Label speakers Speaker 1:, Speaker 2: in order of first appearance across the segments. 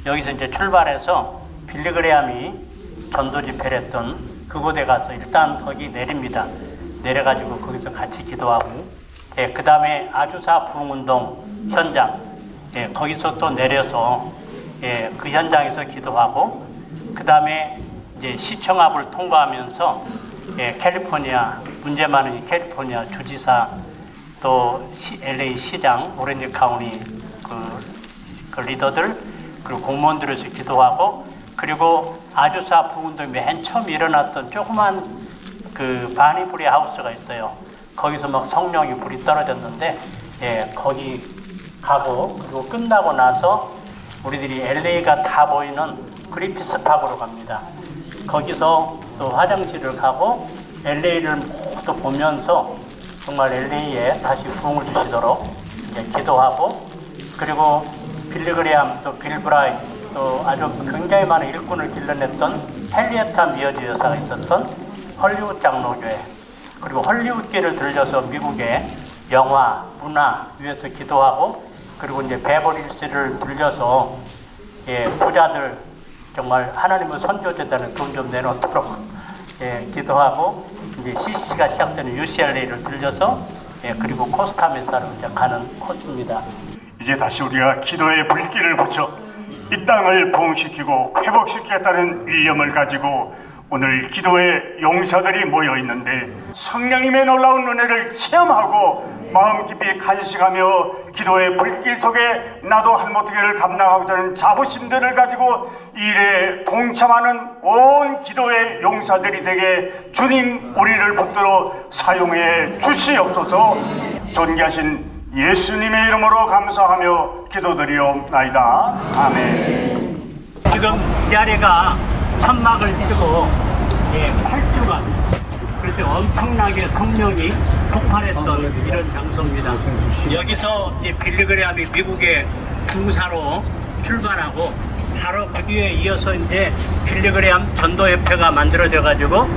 Speaker 1: 여기서 이제 출발해서 빌리그레암이 전도 집회를 했던 그곳에 가서 일단 거기 내립니다. 내려가지고 거기서 같이 기도하고, 예, 그 다음에 아주사 부흥운동 현장, 예, 거기서 또 내려서, 예, 그 현장에서 기도하고, 그 다음에 이제 시청 앞을 통과하면서, 예, 캘리포니아, 문제 많은 이 캘리포니아 주지사, 또 LA 시장, 오렌지 카운티 그 리더들, 그리고 공무원들에서 기도하고, 그리고 아주사 부흥운동이 맨 처음 일어났던 조그만 그 바니브리 하우스가 있어요. 거기서 막 성령이 불이 떨어졌는데, 예, 거기 가고, 그리고 끝나고 나서 우리들이 LA가 다 보이는 그리피스 파크로 갑니다. 거기서 또 화장실을 가고 LA를 모두 보면서 정말 LA에 다시 부흥을 주시도록 이제 기도하고, 그리고 빌리그레암, 또 빌브라이, 또 아주 굉장히 많은 일꾼을 길러냈던 헨리에타 미어즈 여사가 있었던 헐리우드 장로교회, 그리고 헐리우드계를 들려서 미국의 영화, 문화 위해서 기도하고, 그리고 이제 베버리힐스를 들려서, 예, 부자들 정말 하나님의 선교제단에 돈 좀 내놓도록, 예, 기도하고, 이제 CC가 시작되는 UCLA를 들려서, 예, 그리고 코스타메사로 이제 가는 코스입니다.
Speaker 2: 이제 다시 우리가 기도의 불길을 붙여 이 땅을 부흥시키고 회복시키겠다는 일념을 가지고 오늘 기도의 용사들이 모여 있는데, 성령님의 놀라운 은혜를 체험하고 마음 깊이 간식하며 기도의 불길 속에 나도 한모태기를 감당하고자 자부심들을 가지고 일에 동참하는 온 기도의 용사들이 되게 주님 우리를 붙들어 사용해 주시옵소서. 존귀하신 예수님의 이름으로 감사하며 기도드리옵나이다. 아멘.
Speaker 1: 지금 이 자리가 천막을 치고, 예, 8주간 그래서 엄청나게 성령이 폭발했던 이런 장소입니다. 여기서 이제 빌리그레암이 미국의 중사로 출발하고 바로 그 뒤에 이어서 이제 빌리그레암 전도협회가 만들어져 가지고,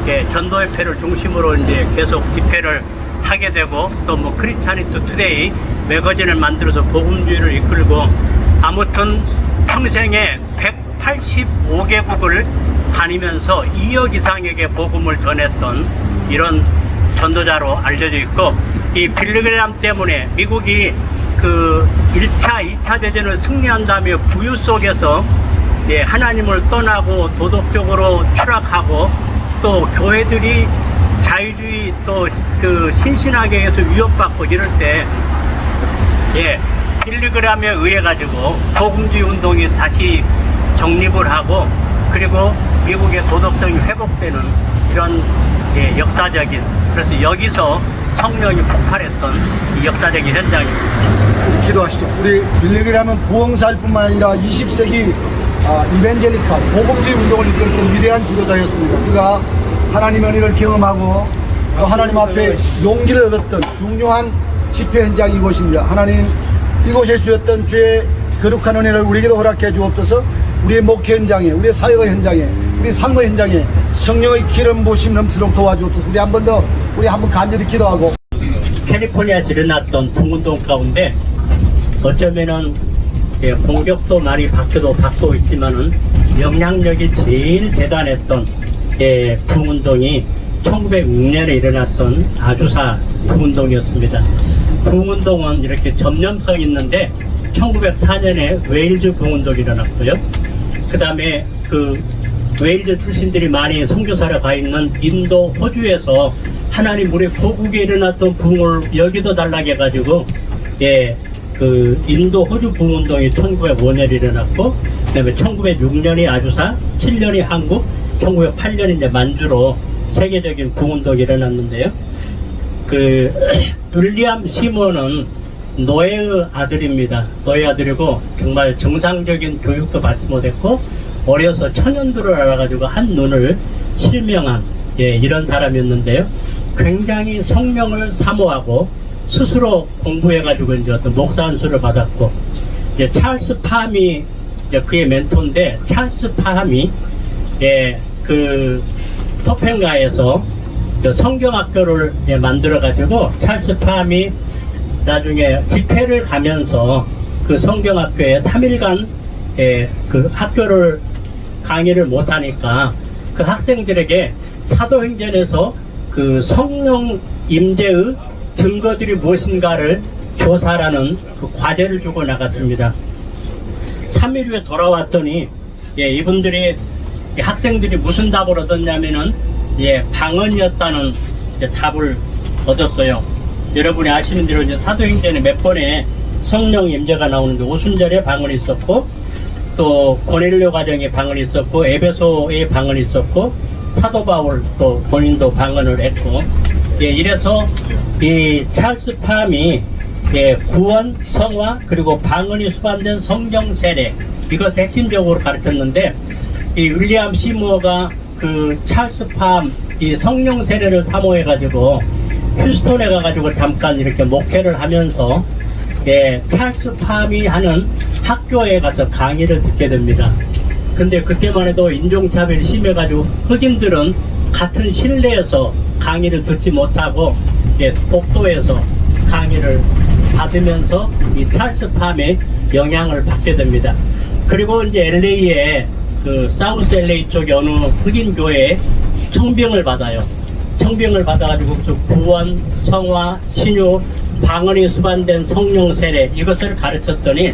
Speaker 1: 예, 전도협회를 중심으로 이제 계속 집회를 하게 되고, 또 뭐 크리스찬이트 투데이 매거진을 만들어서 복음주의를 이끌고, 아무튼 평생에 185개국을 다니면서 2억 이상에게 복음을 전했던 이런 전도자로 알려져 있고, 이 빌리그레암 때문에 미국이 그 1차, 2차 대전을 승리한 다음에 부유 속에서, 예, 하나님을 떠나고 도덕적으로 추락하고, 또 교회들이 자유주의 또 그 신신하게 해서 위협받고 이럴 때, 예, 빌리그레암에 의해 가지고 복음주의 운동이 다시 정립을 하고, 그리고 미국의 도덕성이 회복되는 이런, 예, 역사적인, 그래서 여기서 성령이 폭발했던 이 역사적인 현장입니다.
Speaker 3: 기도하시죠. 우리 빌리그레암은 부흥사일 뿐만 아니라 20세기 이벤젤리카 복음주의 운동을 이끌었던 위대한 지도자였습니다. 그가 하나님의 은혜를 경험하고 또 하나님 앞에 용기를 얻었던 중요한 집회 현장이 이곳입니다. 하나님, 이곳에 주셨던 주의 거룩한 은혜를 우리에게도 허락해 주옵소서. 우리의 목회 현장에, 우리의 사역의 현장에, 우리 삶의 현장에 성령의 기름 부으심 넘치도록 도와주옵소서. 우리 한 번 간절히 기도하고.
Speaker 1: 캘리포니아에서 일어났던 부흥운동 가운데 어쩌면은, 예, 공격도 많이 받고 있지만은 영향력이 제일 대단했던, 예, 부흥운동이 1906년에 일어났던 아주사 부흥운동이었습니다. 부흥운동은 이렇게 전념성이 있는데 1904년에 웨일즈 부흥운동이 일어났고요. 그 다음에 그 웨일즈 출신들이 많이 선교사로 가 있는 인도, 호주에서 하나님 우리 고국에 일어났던 부흥을 여기도 달라게 해가지고, 예, 그 인도, 호주 부흥운동이 1905년에 일어났고, 그 다음에 1906년이 아주사, 7년이 한국, 1908년에 이제 만주로 세계적인 부흥운동이 일어났는데요. 그 윌리엄 시몬은 노예의 아들입니다. 노예 아들이고 정말 정상적인 교육도 받지 못했고 어려서 천연두를 알아가지고 한 눈을 실명한, 예, 이런 사람이었는데요. 굉장히 성령을 사모하고 스스로 공부해가지고 이제 어떤 목사 안수를 받았고, 이제 찰스 파함이 이제 그의 멘토인데, 찰스 파함이, 예, 그 토펜가에서 성경학교를, 예, 만들어가지고 찰스 파함이 나중에 집회를 가면서 그 성경학교에 3일간 그 학교를 강의를 못하니까 그 학생들에게 사도행전에서 그 성령 임재의 증거들이 무엇인가를 조사하라는 그 과제를 주고 나갔습니다. 3일 후에 돌아왔더니 이분들이 학생들이 무슨 답을 얻었냐면은 방언이었다는 답을 얻었어요. 여러분이 아시는 대로 이제 사도행전에 몇 번에 성령 임재가 나오는데 오순절에 방언이 있었고 또 고넬료 가정에 방언이 있었고 에베소에 방언이 있었고 사도 바울 또 본인도 방언을 했고 이래서 이 찰스 팜이 구원, 성화 그리고 방언이 수반된 성령 세례 이것을 핵심적으로 가르쳤는데 이 윌리엄 시모어가 그 찰스 팜 이 성령 세례를 사모해 가지고 휴스턴에 가가지고 잠깐 이렇게 목회를 하면서 찰스 팜이 하는 학교에 가서 강의를 듣게 됩니다. 근데 그때만 해도 인종차별이 심해가지고 흑인들은 같은 실내에서 강의를 듣지 못하고 복도에서 강의를 받으면서 이 찰스 팜의 영향을 받게 됩니다. 그리고 이제 LA에 그 사우스 LA 쪽에 어느 흑인 교회에 청병을 받아요. 청병을 받아가지고 구원, 성화, 신유, 방언이 수반된 성령 세례 이것을 가르쳤더니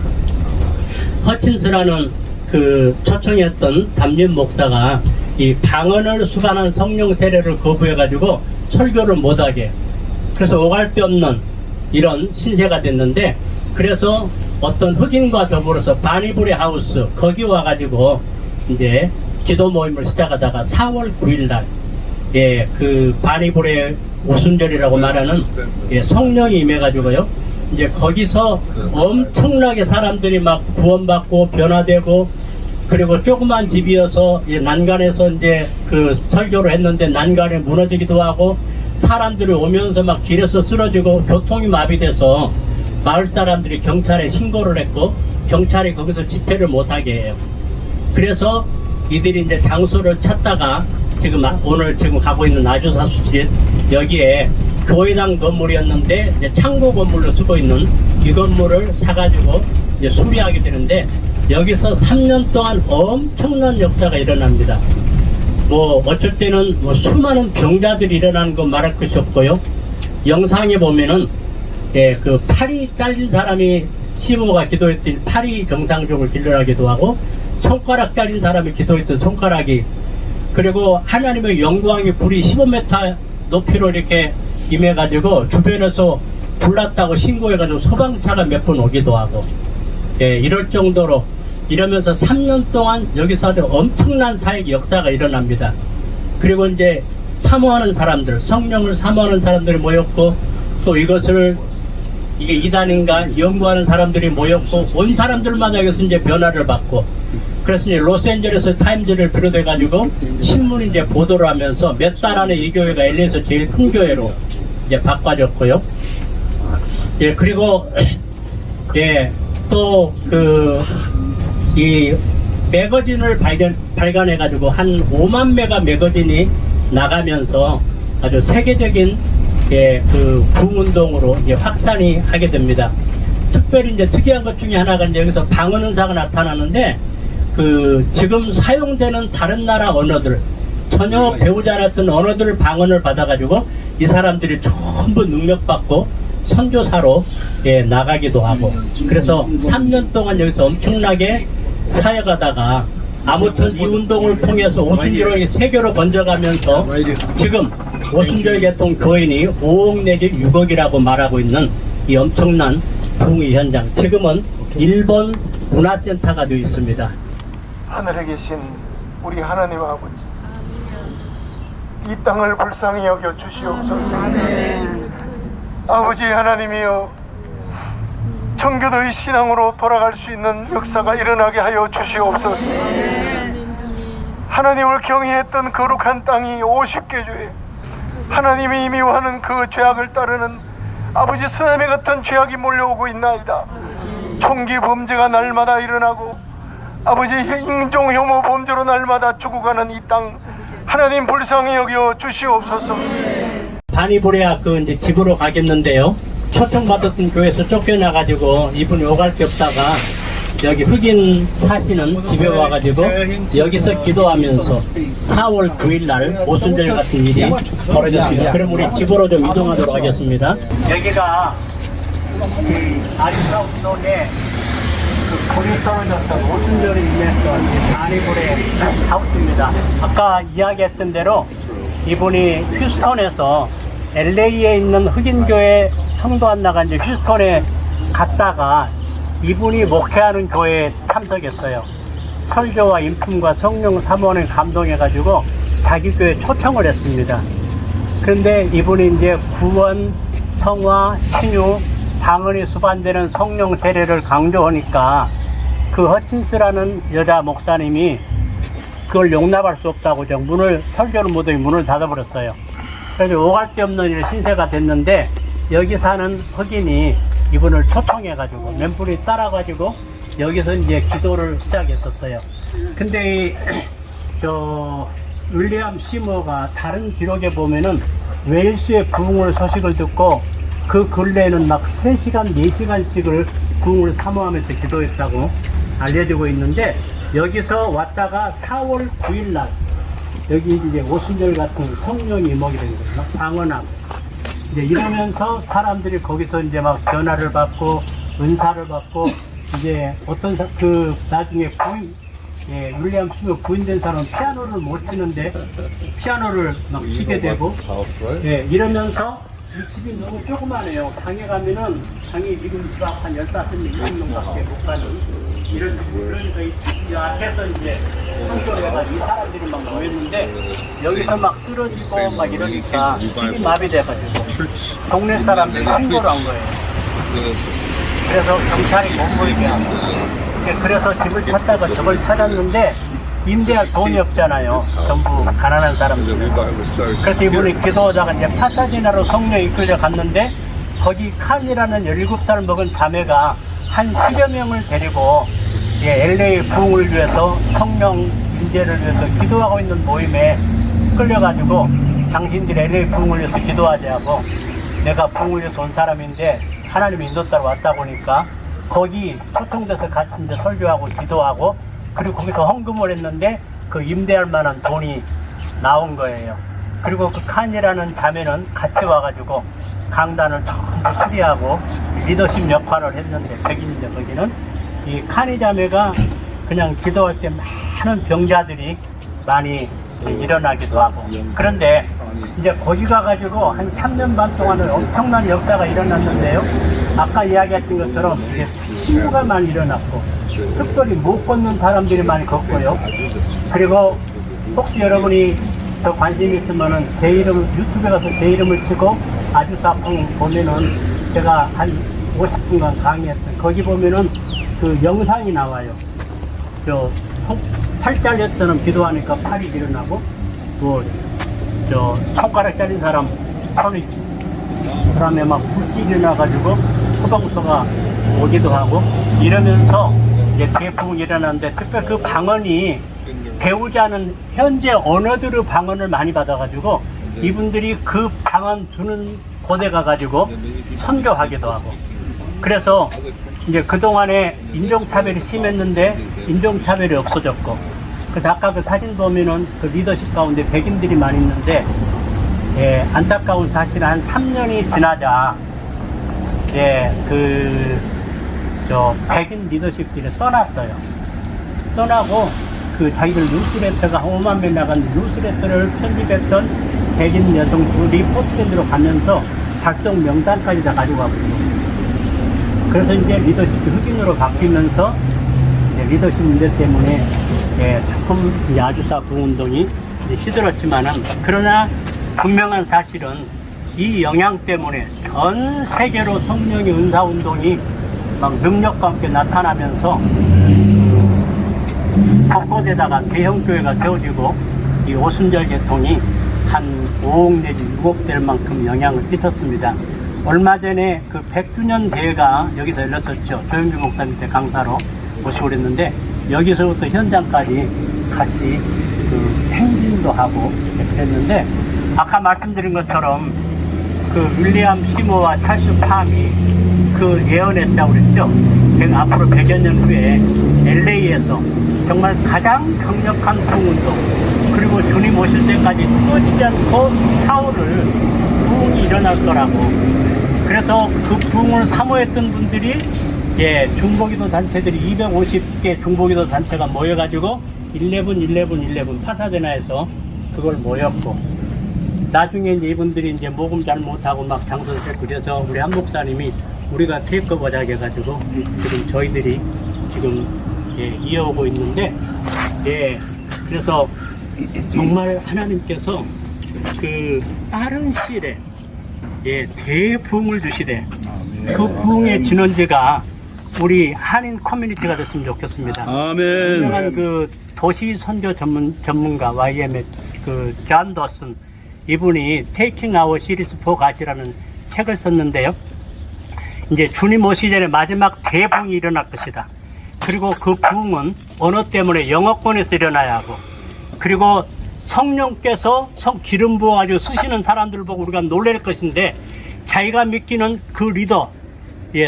Speaker 1: 허친스라는 그 초청했던 담임 목사가 이 방언을 수반한 성령 세례를 거부해가지고 설교를 못하게 그래서 오갈 데 없는 이런 신세가 됐는데 그래서 어떤 흑인과 더불어서 바니브리 하우스 거기 와가지고 이제 기도 모임을 시작하다가 4월 9일날 그 바니브리 오순절이라고 말하는 성령이 임해가지고요 이제 거기서 엄청나게 사람들이 막 구원받고 변화되고 그리고 조그만 집이어서 난간에서 이제 그 설교를 했는데 난간에 무너지기도 하고 사람들이 오면서 막 길에서 쓰러지고 교통이 마비돼서 마을 사람들이 경찰에 신고를 했고 경찰이 거기서 집회를 못하게 해요. 그래서 이들이 이제 장소를 찾다가 지금 오늘 지금 가고 있는 아주사 수집 여기에 교회당 건물이었는데 이제 창고 건물로 쓰고 있는 이 건물을 사가지고 이제 수리하게 되는데 여기서 3년 동안 엄청난 역사가 일어납니다. 뭐 어쩔 때는 뭐 수많은 병자들이 일어나는 거 말할 것이 없고요. 영상에 보면은 그 팔이 잘린 사람이 시모가 기도했더니 팔이 정상적으로 일어나기도 하고 손가락 잘린 사람이 기도했던 손가락이 그리고 하나님의 영광이 불이 15m 높이로 이렇게 임해가지고 주변에서 불났다고 신고해가지고 소방차가 몇 번 오기도 하고 이럴 정도로 이러면서 3년 동안 여기서 아주 엄청난 사역 역사가 일어납니다. 그리고 이제 사모하는 사람들 성령을 사모하는 사람들이 모였고 또 이것을 이게 이단인가 연구하는 사람들이 모였고 온 사람들마다 여기서 이제 변화를 받고 그래서 이제 로스앤젤레스 타임즈를 비롯해 가지고 신문이 이제 보도를 하면서 몇 달 안에 이 교회가 LA에서 제일 큰 교회로 이제 바꿔졌고요. 그리고 또 이 매거진을 발간해 가지고 한 5만 매가 매거진이 나가면서 아주 세계적인 그 부흥운동으로 확산이 하게 됩니다. 특별히 이제 특이한 것 중에 하나가 이제 여기서 방언 은사가 나타나는데 그 지금 사용되는 다른 나라 언어들 전혀 배우지 않았던 언어들 방언을 받아가지고 이 사람들이 전부 능력받고 선교사로 나가기도 하고 그래서 3년 동안 여기서 엄청나게 사역하다가 아무튼 이 운동을 통해서 오순절이 세계로 번져가면서 지금 오순절 개통 교인이 5억 내지 6억이라고 말하고 있는 이 엄청난 부흥의 현장 지금은 일본 문화센터가 되어 있습니다.
Speaker 4: 하늘에 계신 우리 하나님 아버지 이 땅을 불쌍히 여겨 주시옵소서. 아버지 하나님이여 청교도의 신앙으로 돌아갈 수 있는 역사가 일어나게 하여 주시옵소서. 하나님을 경외했던 거룩한 땅이 50개 주에 하나님이 미워하는 그 죄악을 따르는 아버지 쓰나미 같은 죄악이 몰려오고 있나이다. 총기 범죄가 날마다 일어나고 아버지 인종 혐오 범죄로 날마다 죽어가는 이 땅 하나님 불쌍히 여겨 주시옵소서.
Speaker 1: 바니브리아 그 이제 집으로 가겠는데요. 초청받았던 교회에서 쫓겨나가지고 이분이 오갈 게 없다가 여기 흑인 사시는 집에 와가지고 여기서 기도하면서 4월 9일 날 오순절 같은 일이 벌어졌습니다. 그럼 우리 집으로 좀 이동하도록 하겠습니다. 여기가 아주사 운동에 불이 떨어졌던 오순절을 인해서 아니불의 하우스입니다. 아까 이야기했던 대로 이분이 휴스턴에서 LA에 있는 흑인교회 성도 하나가 이제 휴스턴에 갔다가 이분이 목회하는 교회에 참석했어요. 설교와 인품과 성령 사모하는 감동해가지고 자기 교회에 초청을 했습니다. 그런데 이분이 이제 구원, 성화, 신유, 방언이 수반되는 성령 세례를 강조하니까 그 허친스라는 여자 목사님이 그걸 용납할 수 없다고 설교를 못하게 문을 닫아버렸어요. 그래서 오갈 데 없는 일 신세가 됐는데 여기 사는 흑인이 이분을 초청해가지고 멘붕이 따라가지고 여기서 이제 기도를 시작했었어요. 근데 윌리엄 시머가 다른 기록에 보면은 웨일스의 부흥을 소식을 듣고 그 근래에는 막 3시간, 4시간씩을 부흥을 사모하면서 기도했다고 알려지고 있는데 여기서 왔다가 4월 9일 날 여기 이제 오순절 같은 성령이 임하게 된 거예요. 방언함. 이제 이러면서 사람들이 거기서 이제 막 전화를 받고 은사를 받고 이제 어떤 나중에 윌리엄 스미스 부인된 사람은 피아노를 못 치는데 피아노를 막 치게 되고 이러면서 이 집이 너무 조그마해요. 방에 가면은 방이 지금 집 앞 한 15명, 20명밖에 못 가는 이런 그러니까 이 앞에서 이제 성교회가 이 사람들이 막 모였는데 여기서 막 쓰러지고 막 이러니까 집이 마비돼가지고 동네 사람들이 신고를 한 거예요. 그래서 경찰이 못 모이게 하고 그래서 집을 찾다가 저걸 찾았는데 임대할 돈이 없잖아요. 전부 가난한 사람들. 그래서 이분이 기도하다가 이제 파사디나로 성령에 이끌려 갔는데 거기 칸이라는 17살 먹은 자매가 한 10여 명을 데리고 LA 부흥을 위해서 성령 인재를 위해서 기도하고 있는 모임에 끌려가지고 당신들이 LA 부흥을 위해서 기도하자고 내가 부흥을 위해서 온 사람인데 하나님이 인도 따라 왔다 보니까 거기 초청돼서 같이 이제 설교하고 기도하고 그리고 거기서 헌금을 했는데 그 임대할 만한 돈이 나온 거예요. 그리고 그 칸이라는 자매는 같이 와가지고 강단을 전부 수리하고 리더십 역할을 했는데 백인인데 거기는 이 칸이 자매가 그냥 기도할 때 많은 병자들이 많이 일어나기도 하고 그런데 이제 거기 가가지고 한 3년 반 동안은 엄청난 역사가 일어났는데요. 아까 이야기했던 것처럼 이게 친구가 많이 일어났고 특별히 못 걷는 사람들이 많이 걷고요. 그리고 혹시 여러분이 더 관심 있으면은 제 이름 유튜브에 가서 제 이름을 치고 아주사풍 보면은 제가 한 50분간 강의했어요. 거기 보면은 그 영상이 나와요. 팔 잘렸던 사람 기도하니까 팔이 일어나고 손가락 잘린 사람 손이 그다음에 막 불길이 일어나가지고 소방서가 오기도 하고 이러면서 이제 대부분 일어났는데 특별히 그 방언이 배우지 않은 현재 언어들의 방언을 많이 받아가지고 이분들이 그 방언 주는 곳에 가가지고 선교하기도 하고 그래서 이제 그동안에 인종차별이 심했는데 인종차별이 없어졌고 그래서 아까 그 사진 보면은 그 리더십 가운데 백인들이 많이 있는데 안타까운 사실은 한 3년이 지나자 백인 리더십들이 떠났어요. 떠나고 그 자기들 뉴스레터가 5만 명 나간 뉴스레터를 편집했던 백인 여성 둘이 포트랜드로 가면서 작성 명단까지 다 가지고 왔거든요. 그래서 이제 리더십이 흑인으로 바뀌면서 이제 리더십 문제 때문에 조금 아주사 부흥운동이 시들었지만은 그러나 분명한 사실은 이 영향 때문에 전 세계로 성령의 은사운동이 막 능력과 함께 나타나면서 곳곳에다가 대형교회가 세워지고 이 오순절 개통이 한 5억 내지 6억 될 만큼 영향을 끼쳤습니다. 얼마 전에 그 100주년 대회가 여기서 열렸었죠. 조영규 목사님 때 강사로 모시고 그랬는데 여기서부터 현장까지 같이 그 행진도 하고 그랬는데 아까 말씀드린 것처럼 그 윌리엄 시모와 찰스 팜이 그 예언했다고 그랬죠. 앞으로 100여 년 후에 LA에서 정말 가장 강력한 부흥운동, 그리고 주님 오실 때까지 끊어지지 않고 차오를 부흥이 일어날 거라고. 그래서 그 부흥을 사모했던 분들이 중보기도 단체들이 250개 중보기도 단체가 모여가지고 11 파사데나에서 그걸 모였고, 나중에 이제 이분들이 이제 모금 잘 못하고 막 장선세 그래서 우리 한 목사님이 우리가 테이크오버 해가지고 지금 저희들이 지금 이어오고 있는데, 그래서 정말 하나님께서 그 빠른 시일에 대부흥을 주시되 그 부흥의 진원지가 우리 한인 커뮤니티가 됐으면 좋겠습니다.
Speaker 5: 아멘.
Speaker 1: 유명한 그 도시 선교 전문가 YM의 그 존 더슨, 이분이 Taking Our Series for God이라는 책을 썼는데요. 이제 주님 오시기 전에 마지막 대부흥이 일어날 것이다. 그리고 그 부흥은 언어 때문에 영어권에서 일어나야 하고, 그리고 성령께서 기름 부어가지고 쓰시는 사람들 보고 우리가 놀랄 것인데, 자기가 믿기는 그 리더,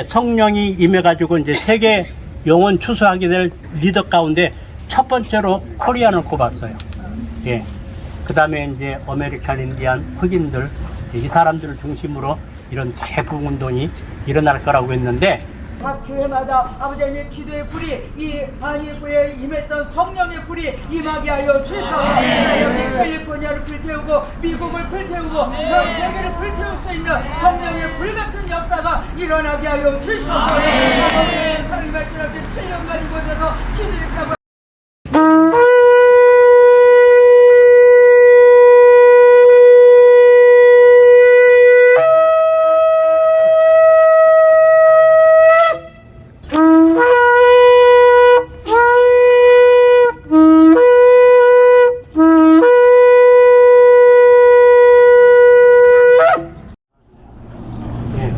Speaker 1: 성령이 임해가지고 이제 세계 영혼 추수하게 될 리더 가운데 첫 번째로 코리안을 꼽았어요. 그 다음에 이제 아메리칸 인디안 흑인들, 이 사람들을 중심으로 이런 재부흥 운동이 일어날 거라고 했는데,
Speaker 6: 각 교회마다 아버지의 기도의 불이, 이 한일교회에 임했던 성령의 불이 임하게 하여 주시옵소서. 여기 캘리포니아를 불태우고 미국을 불태우고 전 세계를 불태울 수 있는 성령의 불같은 역사가 일어나게 하여 주시옵소서. 하나님의 지나친 7년간 이곳에서 기도했다고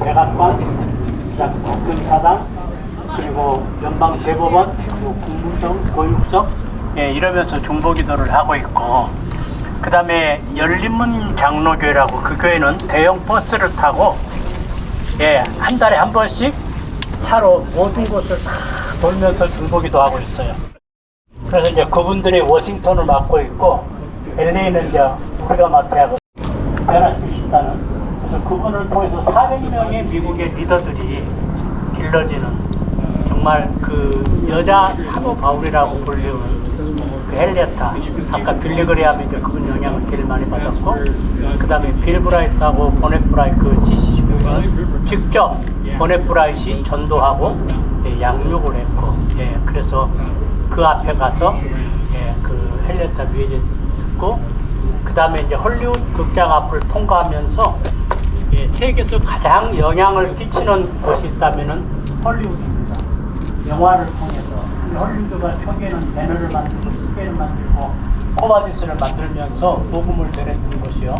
Speaker 1: 대학관, 국군사당, 그리고 연방대법원, 그리고 국무청, 교육청, 이러면서 중보기도를 하고 있고, 그 다음에 열린문 장로교회라고, 그 교회는 대형 버스를 타고 한 달에 한 번씩 차로 모든 곳을 다 돌면서 중보기도 하고 있어요. 그래서 이제 그분들이 워싱턴을 맡고 있고, LA는 이제 우리가 맡아야 하고, 베라스시다는, 그래서 그분을 통해서 400명의 미국의 리더들이 길러지는, 정말 그 여자 사도 바울이라고 불리는 그 헬레타, 아까 빌리그레암이 이제 그분 영향을 제일 많이 받았고, 그 다음에 빌 브라이트하고 보넷 브라이트 그 CCC는 직접 보넷 브라이트이 전도하고 양육을 했고, 그래서 그 앞에 가서 그 헬레타 뮤지엄 듣고, 그 다음에 이제 헐리우드 극장 앞을 통과하면서 세계에서 가장 영향을 끼치는 곳이 있다면은 헐리우드입니다. 영화를 통해서 헐리우드가 초기에는 배너를 만들고 스케일을 만들고 코바디스를 만들면서 복음을 전했던 곳이요.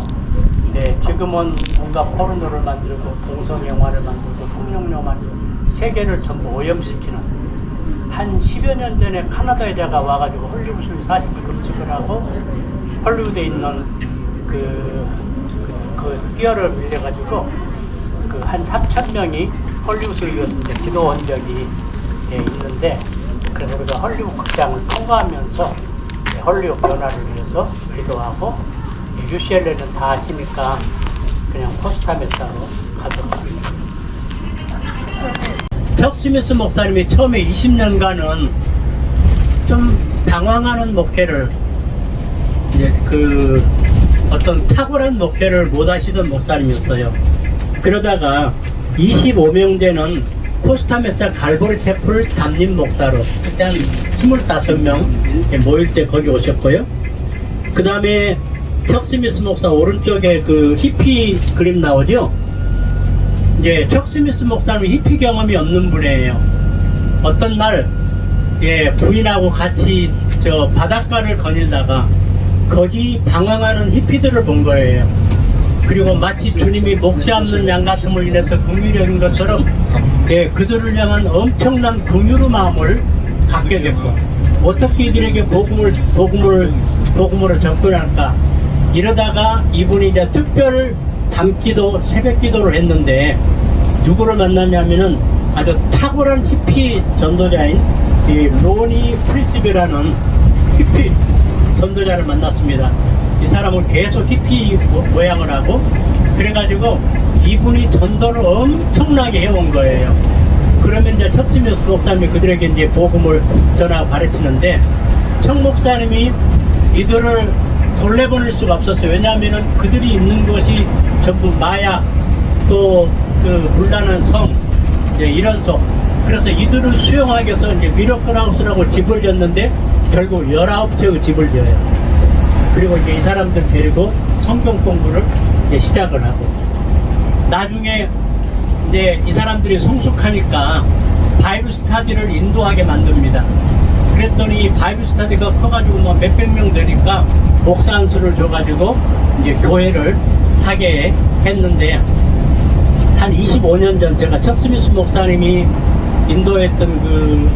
Speaker 1: 지금은 뭔가 포르노를 만들고 동성 영화를 만들고 성룡 만들고 세계를 전부 오염시키는, 한 10여 년 전에 카나다 여자가 와가지고 헐리우드를 40일 금식을 하고 헐리우드에 있는 그 띠어를 밀려가지고 그 한 3,000명이 헐리우드를 위해서 이제 기도한 적이 있는데, 그래서 우리가 헐리우드 극장을 통과하면서 헐리우드 변화를 위해서 기도하고, UCLA는 다 아시니까 그냥 포스타메타로 가도록 합니다. 척 스미스 목사님이 처음에 20년간은 좀 방황하는 목회를, 이제 그 어떤 탁월한 목회를 못 하시던 목사님이었어요. 그러다가 25명 되는 코스타메사 갈보리 태플 담임 목사로 그때 한 25명 모일 때 거기 오셨고요. 그 다음에 척 스미스 목사 오른쪽에 그 히피 그림 나오죠. 이제 척 스미스 목사는 히피 경험이 없는 분이에요. 어떤 날 부인하고 같이 저 바닷가를 거닐다가 거기 방황하는 히피들을 본 거예요. 그리고 마치 주님이 목지 없는 양 같음을 인해서 긍휼히 여긴 것처럼 그들을 향한 엄청난 긍휼의 마음을 갖게 됐고, 어떻게 이들에게 복음으로 접근할까, 이러다가 이분이 이제 특별 밤기도 새벽기도를 했는데 누구를 만났냐면은 아주 탁월한 히피 전도자인 이 로니 프리스비라는 히피 전도자를 만났습니다. 이 사람은 계속 히피 모양을 하고 그래가지고 이분이 전도를 엄청나게 해온 거예요. 그러면 이제 척스미스 목사님이 그들에게 이제 복음을 전하고 가르치는데 청 목사님이 이들을 돌려보낼 수가 없었어요. 왜냐하면은 그들이 있는 곳이 전부 마약 또 그 물란한 성 이런 속. 그래서 이들을 수용하기 위해서 이제 미러클하우스라고 집을 졌는데 결국 19채의 집을 져요. 그리고 이제 이 사람들 데리고 성경 공부를 이제 시작을 하고 나중에 이제 이 사람들이 성숙하니까 바이블 스타디를 인도하게 만듭니다. 그랬더니 바이블 스타디가 커가지고 뭐 몇백 명 되니까 목사 한 수를 줘가지고 이제 교회를 하게 했는데 한 25년 전 제가 척스미스 목사님이 인도했던 그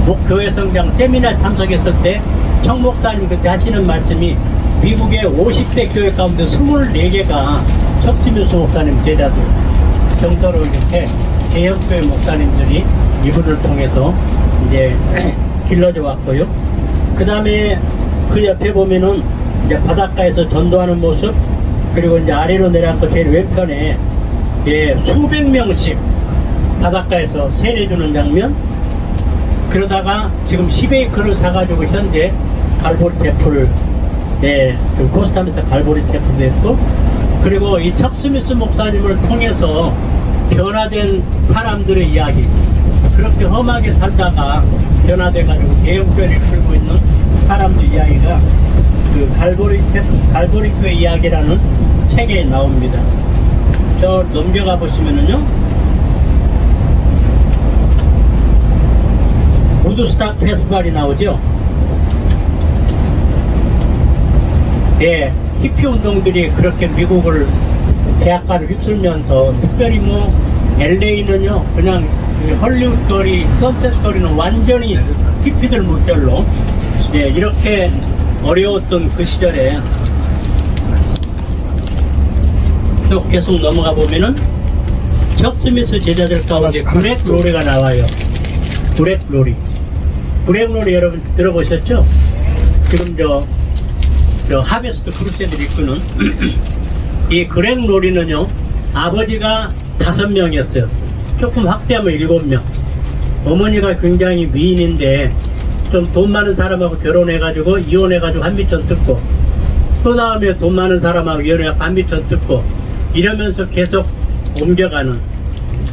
Speaker 1: 목교회 성장 세미나 참석했을 때 청 목사님 그때 하시는 말씀이 미국의 50대 교회 가운데 24개가 척스미스 목사님 제자들 정도로 이렇게 개혁교회 목사님들이 이분을 통해서 이제 길러져 왔고요. 그 다음에 그 옆에 보면은 이제 바닷가에서 전도하는 모습, 그리고 이제 아래로 내려가서 제일 왼편에 예, 수백 명씩 바닷가에서 세례주는 장면. 그러다가 지금 10에이커를 사가지고 현재 갈보리 태플, 예, 그 코스타메타 갈보리 태플도 했고, 그리고 이 척스미스 목사님을 통해서 변화된 사람들의 이야기, 그렇게 험하게 살다가 변화돼가지고 개혁교회를 끌고 있는 사람들 이야기가 그 갈보리 교회 이야기라는 책에 나옵니다. 저 넘겨가 보시면은요, 우드스탁 페스티벌이 나오죠. 예, 히피 운동들이 그렇게 미국을 대학가를 휩쓸면서 특별히 뭐 LA는요 그냥 헐리우드 거리, 선셋 거리는 완전히 히피들 물결로 예, 이렇게 어려웠던 그 시절에 또 계속 넘어가 보면은 척스미스 제자들 가운데 브렉 로리가 나와요. 브렉 로리 여러분 들어보셨죠? 지금 저 하베스트 크루세드를 이끄는 이 그렉 로리는요 아버지가 5명이었어요. 조금 확대하면 7명. 어머니가 굉장히 미인인데 좀 돈 많은 사람하고 결혼해가지고 이혼해가지고 한미천 뜯고 또 다음에 돈 많은 사람하고 이혼해가지고 한미천 뜯고 이러면서 계속 옮겨가는.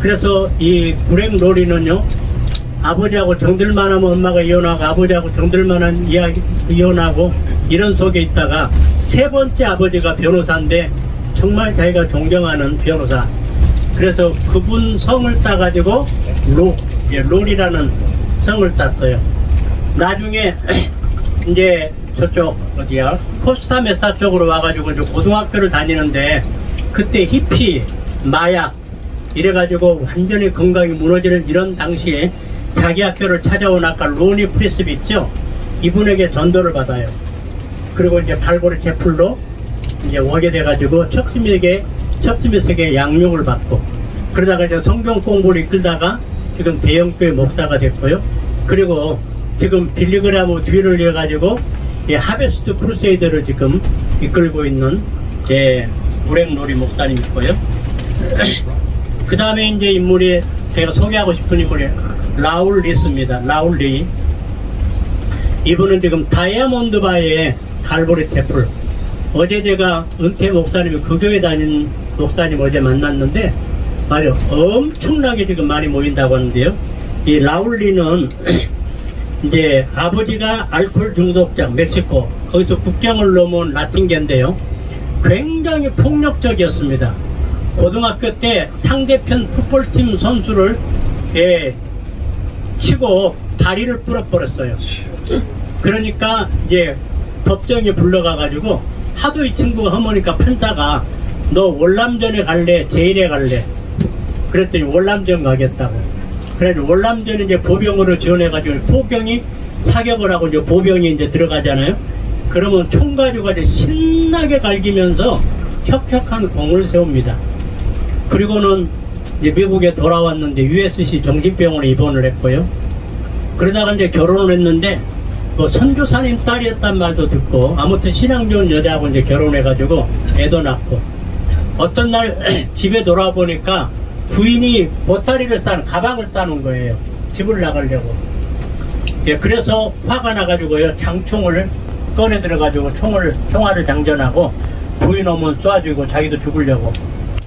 Speaker 1: 그래서 이 그렉 로리는요 아버지하고 정들만하면 엄마가 이혼하고 아버지하고 정들만한 이혼하고 이런 속에 있다가 세 번째 아버지가 변호사인데 정말 자기가 존경하는 변호사. 그래서 그분 성을 따가지고 롤이라는 성을 땄어요. 나중에 이제 저쪽 어디야 코스타메사 쪽으로 와가지고 이제 고등학교를 다니는데 그때 히피 마약 이래가지고 완전히 건강이 무너지는 이런 당시에 자기 학교를 찾아온 아까 로니 프리스비 있죠? 이분에게 전도를 받아요. 그리고 이제 갈보리 태플로 이제 오게 돼가지고 척스미스에게 양육을 받고 그러다가 이제 성경 공부를 이끌다가 지금 대형교회 목사가 됐고요. 그리고 지금 빌리그라무 뒤를 이어가지고 하베스트 크루세이드를 지금 이끌고 있는 브렉 로리 목사님 있고요. 그 다음에 이제 인물이 제가 소개하고 싶은 인물이 라울 리스입니다. 라울 리. 이분은 지금 다이아몬드바의 갈보리 태플. 어제 제가 은퇴 목사님이 그 교회 다닌 목사님 어제 만났는데 말이요 엄청나게 지금 많이 모인다고 하는데요. 이 라울 리는 이제 아버지가 알코올 중독자 멕시코 거기서 국경을 넘어온 라틴계인데요. 굉장히 폭력적이었습니다. 고등학교 때 상대편 풋볼팀 선수를 치고 다리를 부러버렸어요. 그러니까 이제 법정에 불러가가지고 하도 이 친구가 허무니까 판사가 너 월남전에 갈래 제일에 갈래 그랬더니 월남전 가겠다고. 그래서 월남전에 이제 보병으로 지원해가지고 포병이 사격을 하고 이제 보병이 이제 들어가잖아요. 그러면 총 가지고 이제 신나게 갈기면서 혁혁한 공을 세웁니다. 그리고는 이제 미국에 돌아왔는데 USC 정신병원에 입원을 했고요. 그러다가 이제 결혼을 했는데 뭐 선교사님 딸이었단 말도 듣고 아무튼 신앙 좋은 여자하고 이제 결혼해가지고 애도 낳고 어떤 날 집에 돌아보니까 부인이 보따리를 가방을 싸놓은 거예요. 집을 나가려고. 예, 그래서 화가 나가지고요. 장총을 꺼내 들어가지고 총알을 장전하고 부인 오면 쏴주고 자기도 죽으려고.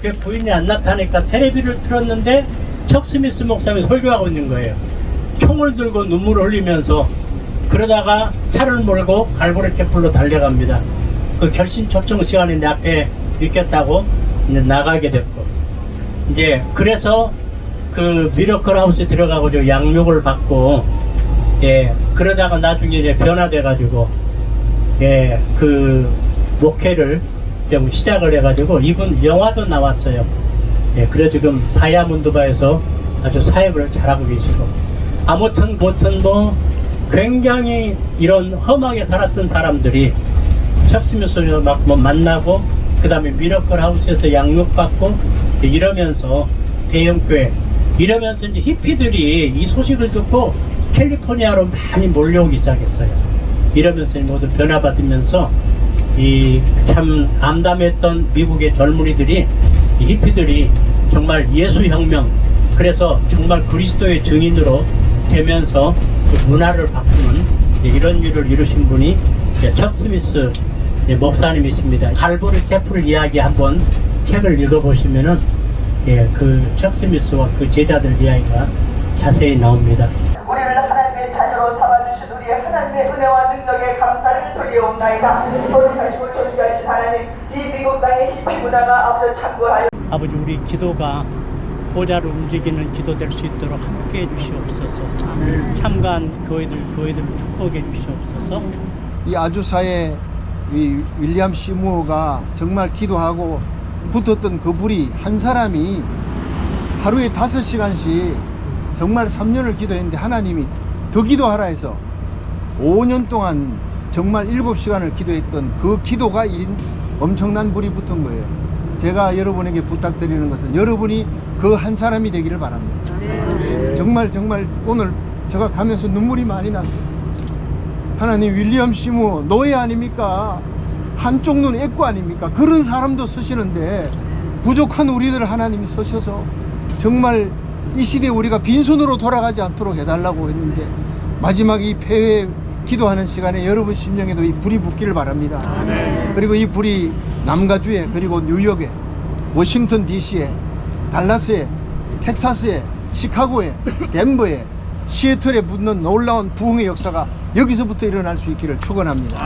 Speaker 1: 그 부인이 안 나타나니까 텔레비를 틀었는데 척 스미스 목사님이 설교하고 있는 거예요. 총을 들고 눈물을 흘리면서 그러다가 차를 몰고 갈보리 채플로 달려갑니다. 그 결심 초청 시간에 내 앞에 있겠다고 이제 나가게 됐고 이제 그래서 그 미러클 하우스에 들어가고 양육을 받고 예 그러다가 나중에 이제 변화돼 가지고 예 그 목회를 좀 시작을 해가지고 이분 영화도 나왔어요. 예 그래 지금 다이아몬드바에서 아주 사역을 잘하고 계시고 아무튼 뭐 굉장히 이런 험하게 살았던 사람들이 척스미스에서 막 뭐 만나고 그 다음에 미러클 하우스에서 양육받고 이러면서 대형교회 이러면서 이제 히피들이 이 소식을 듣고 캘리포니아로 많이 몰려오기 시작했어요. 이러면서 모두 변화받으면서 이 참 암담했던 미국의 젊은이들이 이 히피들이 정말 예수혁명 그래서 정말 그리스도의 증인으로 되면서 그 문화를 바꾸는 이런 일을 이루신 분이 척 스미스 목사님이십니다. 갈보리 채플 이야기 한번 책을 읽어보시면은 그 척 스미스와 그 제자들 이야기가 자세히 나옵니다.
Speaker 6: 우리를 하나님의 자녀로 삼아주신 우리 하나님의 은혜와 능력에 감사를 돌리옵나이다. 거룩하시고 존귀하신 하나님, 이 미국 땅의 히피 문화가 아버지 창궐하여
Speaker 1: 아버지 우리 기도가 보좌를 움직이는 기도 될 수 있도록 함께해 주시옵소서. 참가한 교회들 축복해 주시옵소서.
Speaker 5: 이 아주사의 이 윌리엄 시무어가 정말 기도하고 붙었던 그 불이 한 사람이 하루에 5시간씩 정말 3년을 기도했는데 하나님이 더 기도하라 해서 5년 동안 정말 7시간을 기도했던 그 기도가 엄청난 불이 붙은 거예요. 제가 여러분에게 부탁드리는 것은 여러분이 그 한 사람이 되기를 바랍니다. 정말 오늘 제가 가면서 눈물이 많이 났어요. 하나님, 윌리엄 시무어 노예 아닙니까? 한쪽 눈 애꾸 아닙니까? 그런 사람도 서시는데 부족한 우리들 하나님이 서셔서 정말 이 시대에 우리가 빈손으로 돌아가지 않도록 해달라고 했는데 마지막 이 폐회 기도하는 시간에 여러분 심령에도 이 불이 붙기를 바랍니다. 그리고 이 불이 남가주에 그리고 뉴욕에 워싱턴 DC에 달라스에 텍사스에 시카고에 덴버에 시애틀에 붙는 놀라운 부흥의 역사가 여기서부터 일어날 수 있기를 축원합니다.